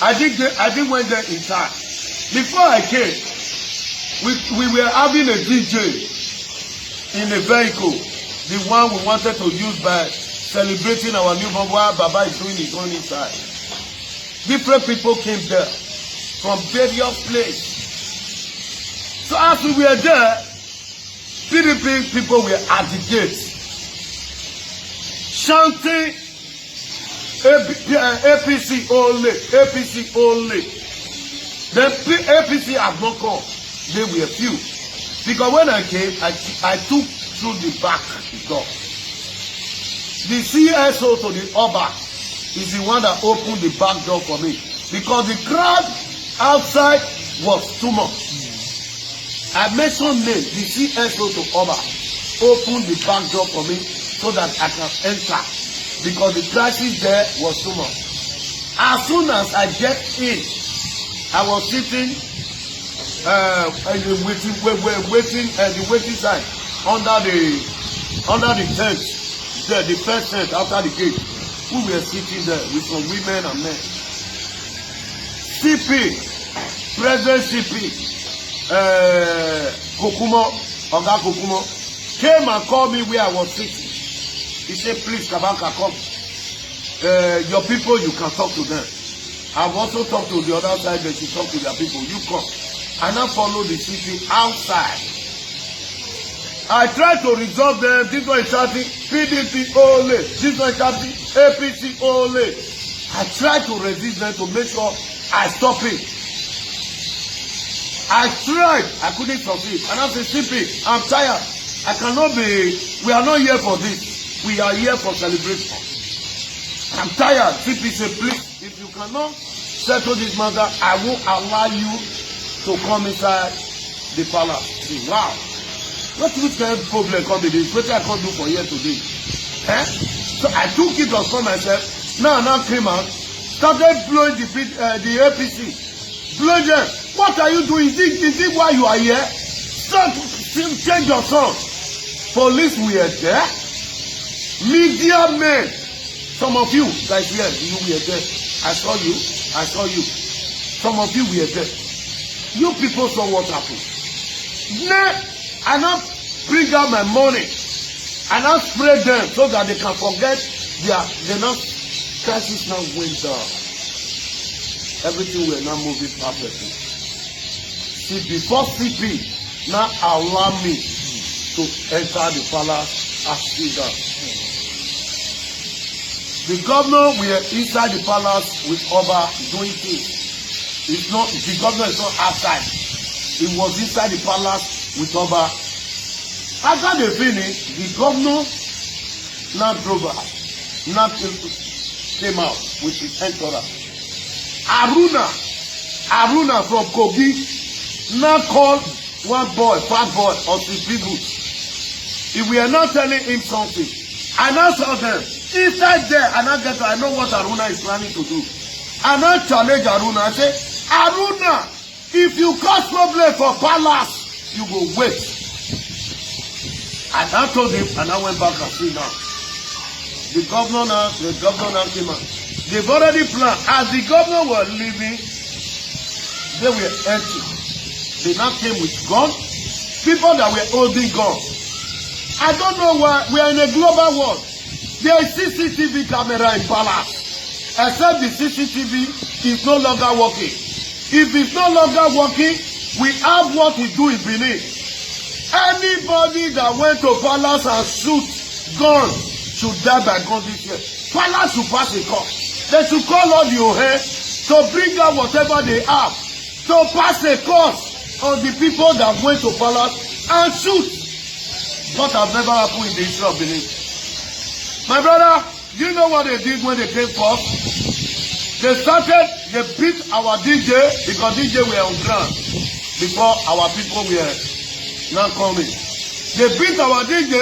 I didn't went there in time. Before I came, we were having a DJ in a vehicle, the one we wanted to use by celebrating our newborn while Baba is doing his own inside. Different people came there from various places. So as we were there, PDP people were at the gate, chanting APC only, APC only. The APC have not come. They were few. Because when I came, I took through the back door. The CSO to the Oba is the one that opened the back door for me. Because the crowd outside was too much. I mentioned name, the CSO to Oba opened the back door for me so that I can enter. Because the crisis there was too much. As soon as I get in, I was sitting waiting at the waiting side under the tent there, the first tent after the gate. We were sitting there with some women and men. CP, President CP, Kokumo, Oga Kokumo, came and called me where I was sitting. He said, please, Kabaka, come. Your people, you can talk to them. I've also talked to the other side, they should talk to their people. You come. And I follow the city outside. I tried to resolve them. This one is shouting PDP only. This one is shouting APC only. I tried to resist them to make sure I stop it. I tried. I couldn't succeed. And I said, CP, I'm tired. I cannot be. We are not here for this. We are here for celebration. I'm tired. CP said, please, if you cannot settle this matter, I won't allow you to come inside the palace. Say, wow. What kind of problem come with this? What I can't do for here today? Eh? So I took it upon myself. Now came out, started blowing the APC. Blowing them. What are you doing? Is it why you are here? Stop, change your song. Police were there. Media men. Some of you guys here, you were there. I saw you. Some of you were there. You people saw what happened. Now, I now bring out my money. I now spray them so that they can forget their now crisis now went down. Everything will now moving perfectly. See, before CP now allow me to enter the palace as leader. The governor were inside the palace with Oba doing things. It's not, the governor is not outside. He was inside the palace with Oba. After they finished, the governor now drove out, now came out with his entourage. Aruna from Kogi now called one boy, fat boy, of his people. If we are not telling him something, I now tell them, inside there, I know what Aruna is planning to do. I now challenge Aruna. I say, Aruna, if you cause problem for palace, you will wait. And I told him, and I went back and see now. The governor now came out. They've already planned. As the governor was leaving, they were empty. They now came with guns. People that were holding guns. I don't know why. We are in a global world. There is CCTV camera in palace. Except the CCTV is no longer working. If it's no longer working, we have what we do in Benin. Anybody that went to palace and shoot guns should die by gun this year. Palace should pass a call. They should call all the Ohe to bring out whatever they have. To pass a course on the people that went to palace and shoot. What has never happened in the history of Benin. My brother, do you know what they did when they came first? They beat our DJ because DJ were on ground before our people were not coming. They beat our DJ,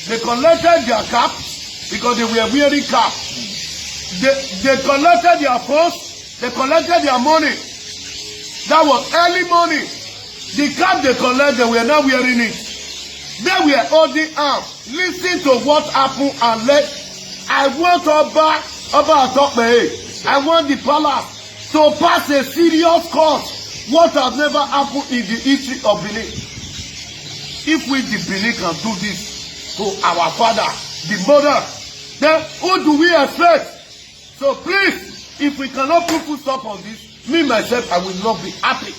they collected their caps because they were wearing caps. They collected their phones, they collected their money. That was early money. The cap they collected, they were not wearing it. They were holding arms. Listen to what happened and I want Oba Atokpe. I want the palace to pass a serious course, what has never happened in the history of Benin. If we, the Benin, can do this to our father, the mother, then who do we expect? So please, if we cannot put full stop on this, me myself, I will not be happy.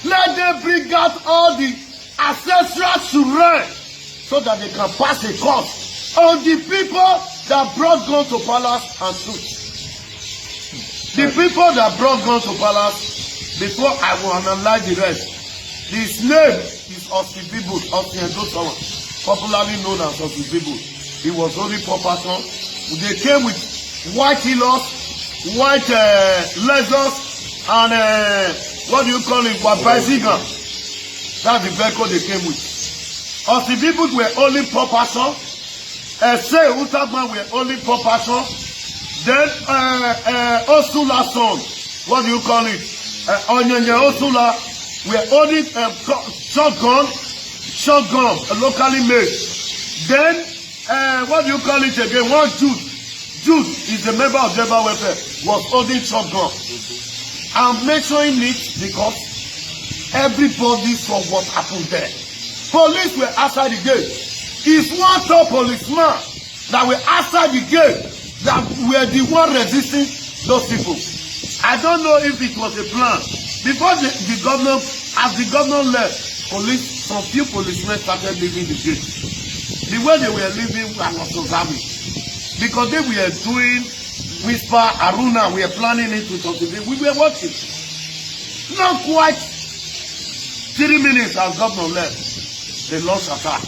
Let them bring out all the ancestral children so that they can pass a course on the people that brought gun to palace and shoot. The people that brought gun to palace, before I will analyze the rest, his name is Osibibu, Osiendosawa, popularly known as Osibibu. He was only poor person. They came with white healers, white lasers, and what do you call it, bicycle. That's the vehicle they came with. Osibibu were only poor person. Say Utagman were only poor person. Then Osula son, what do you call it? Onyenya Osula were only shotgun, locally made. Then what do you call it again? One Jude is a member of Jeba Welfare, was holding shotgun. I'm mentioning it because everybody saw what happened there. Police were outside the gate. It's one top policeman that were outside the gate that were the one resisting those people. I don't know if it was a plan. Before the governor, as the governor left, some few policemen started leaving the gate. The way they were leaving, I was observing. Because they were doing Whisper, Aruna, we were planning it with us today. We were watching. Not quite 3 minutes as governor left, they launched attack.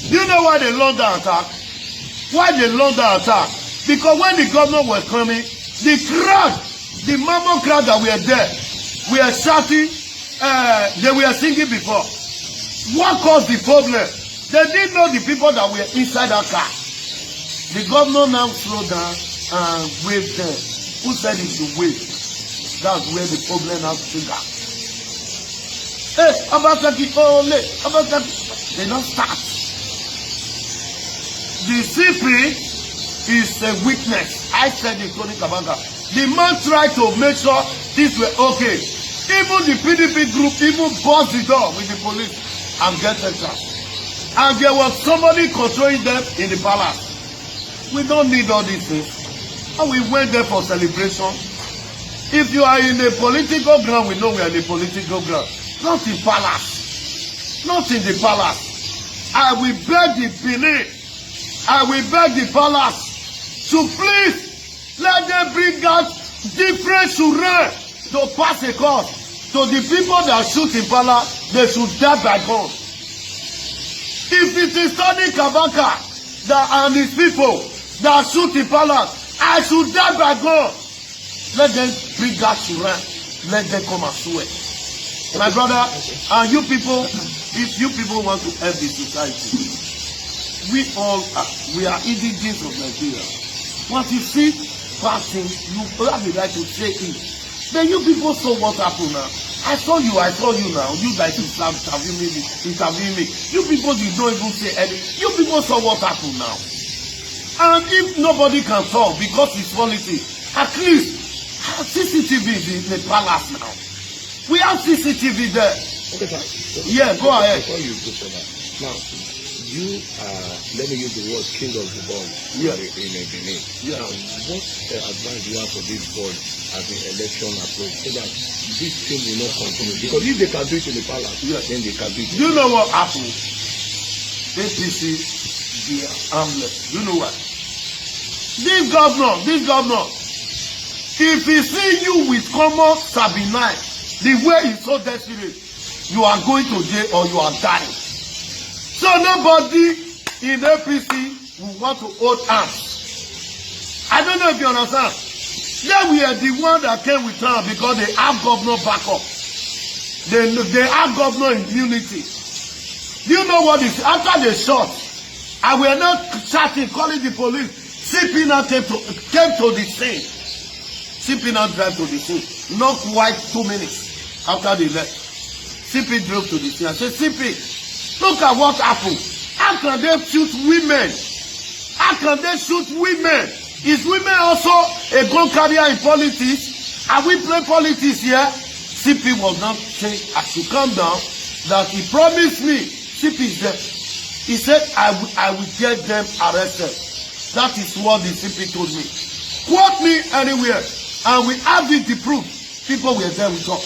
Do you know why they launched the attack? Why they launched the attack? Because when the governor was coming, the crowd, the mammoth crowd that were there, were shouting, they were singing before. What caused the problem? They didn't know the people that were inside that car. The governor now slowed down and waved them. Who said he should wave? That's where the problem now triggered. Hey, Abataki, Abataki. They don't start. The CP is a witness. I said in Tony Kabanga. The man tried to make sure things were okay. Even the PDP group even buzzed the door with the police and get entrance. And there was somebody controlling them in the palace. We don't need all these things. And we went there for celebration. If you are in a political ground, we know we are in a political ground. Not in palace. Not in the palace. I will beg the Benin. I will beg the palace to please let them bring out different children to pass a course. To the people that shoot in palace, they should die by gun. If it is Tony Kabaka and his people that shoot in palace, I should die by gun. Let them bring out children. Let them come and swear. My brother, and you people, if you people want to help the society, we are indigenous of Nigeria. Once you see bad things, you have the right to say it. Then you people saw what happened now. I saw you now. You guys interviewing me. You people did not even say anything. You people saw what happened now. And if nobody can talk because it's politics, at least CCTV is in the palace now. We have CCTV there. Okay, sir. Yeah, go ahead. Before you go for that, now you let me use the word king of the boys in Benin. Yeah. Now, what advice do you have for these boys as the election approach so that this thing will not continue? Because if they can do it in the palace, then they can do it. You know what happened? APC, they are harmless. You know what? This governor, if he see you with common Sabinai, the way he's so desperate, you are going to jail or you are dying. So nobody in APC will want to hold arms. I don't know if you understand. Yeah, we are the one that came with arms because they have governor backup. They have governor immunity. Do you know what is after the shot? I will not shouting, calling the police. CP now came to the scene. CP now drive to the scene. Not quite 2 minutes after they left. CP drove to the scene. I said, CP, look at what happened. How can they shoot women? How can they shoot women? Is women also a gun carrier in politics? Are we playing politics here? CP was not saying I should come down. That he promised me. CP is there. He said I will get them arrested. That is what the CP told me. Quote me anywhere, and we have it, the proof. People were there with us.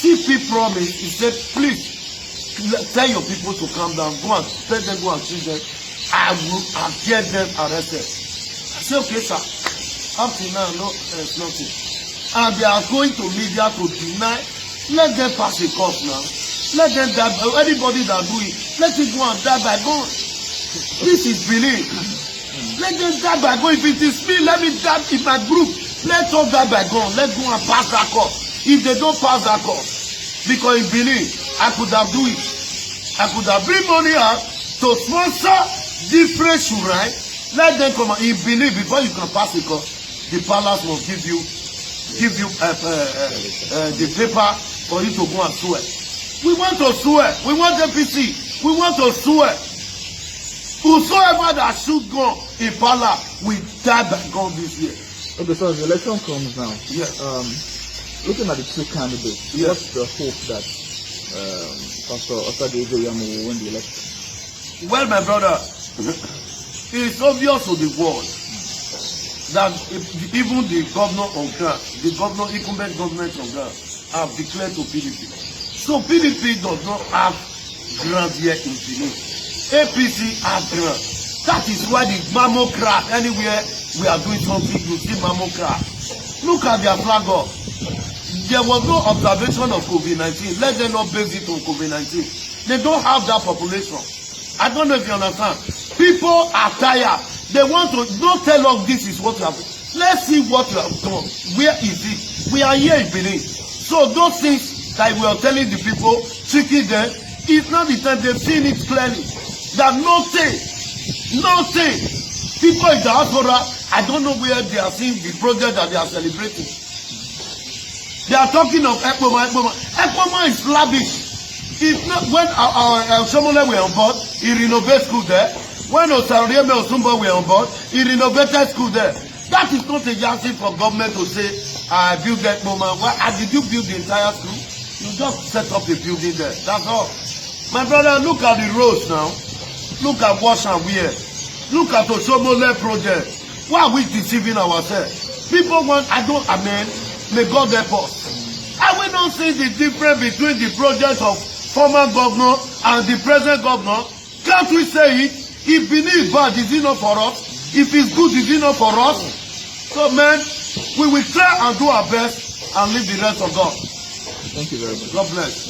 CP promised. He said, please tell your people to calm down. Go and let them go and see them. I will get them arrested. I said, okay, sir. Up to now, no, there's nothing. And they are going to media to deny. Let them pass a course now. Let them die. Anybody that do it, let it go and die by God. This is belief. Let them die by God. If it is me, let me die in my group. Let us die by God. Let's go and pass that course. If they don't pass that course, because in Benin, I could have do it. I could have bring money out to sponsor different shrine. Let them come in Benin before you can pass the course. The palace must give you the paper for you to go and swear. We want to swear. We want APC. We want to swear. Whosoever that should go in palace will die by God this year. Okay, so the election comes now. Yes. Looking at the two candidates, yes. What's the hope that Pastor Osadebe Ozoyamo will win the election? Well, my brother, it's obvious to the world that even the governor of Ghana, the incumbent government of Ghana, have declared to PDP. So PDP does not have grant here in Benin. APC have grant. That is why the mammocrat, anywhere we are doing something, you see mammocrat. Look at their flag up. There was no observation of COVID-19. Let them not base it on COVID-19. They don't have that population. I don't know if you understand. People are tired. They want to, don't tell us this is what you have. Let's see what you have done. Where is it? We are here in Benin. So those things that we are telling the people, tricking them, it's not the time. They've seen it clearly. That nothing. People in the diaspora, I don't know where they are seeing the project that they are celebrating. They are talking of Ekpoma. Ekpoma is lavish. It's not when our Shomole were on board, he renovated school there. When Osarieme Osumba were on board, he renovated school there. That is not a yardstick for government to say, I built Ekpoma. Why did you build the entire school? You just set up a building there. That's all. My brother, look at the roads now. Look at wash and wear. Look at the Shomole project. Why are we deceiving ourselves? People want, may God help us. And we don't see the difference between the project of former governor and the present governor. Can't we say it? If Benin is bad, is it not for us? If it's good, is it not for us? So, man, we will try and do our best and leave the rest of God. Thank you very much. God bless.